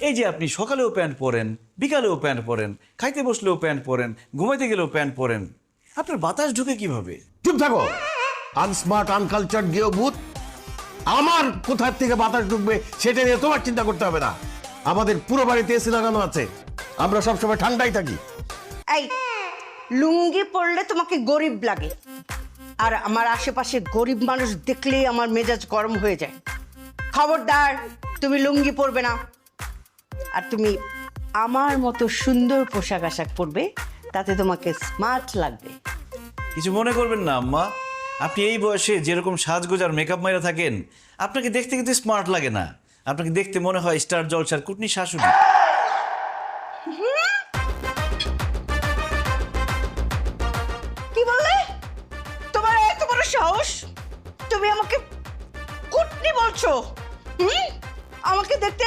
এই যে আপনি সকালেও প্যান্ট পরেন, বিকালেও প্যান্ট পরেন, খাইতে বসলেও প্যান্ট পরেন, ঘুমাইতে গেলেও প্যান্ট পরেন, আপনার বাতাস ঢুকে কিভাবে? চুপ থাকো, আনস্মার্ট আনকালচার্ড গেও ভূত। আমার কোথার থেকে বাতাস ঢুকবে সেটা নিয়ে তোমার চিন্তা করতে হবে না। আমাদের পুরো বাড়িতে এসি লাগানো আছে, আমরা সবসময় ঠান্ডাই থাকি। এই লুঙ্গি পরলে তোমাকে গরিব লাগে, আর আমার আশেপাশে গরিব মানুষ দেখলেই আমার মেজাজ গরম হয়ে যায়। খবরদার, তুমি লুঙ্গি পরবে না। আর তুমি আমার মতো সুন্দর পোশাক আশাক পরবে, তাতে তোমাকে স্মার্ট লাগবে। কিছু মনে করবেন না আম্মা, আপনি এই বয়সে যেরকম সাজগোজ আর মেকআপ মাইরা থাকেন, আপনাকে দেখতে কিন্তু স্মার্ট লাগে না। আপনাকে দেখতে মনে হয় স্টার জলসার কুটনি শাশুড়ি। কি বললে? তোমার এত বড় সাহস, তুমি আমাকে কুটনি বলছো? আমাকে দেখতে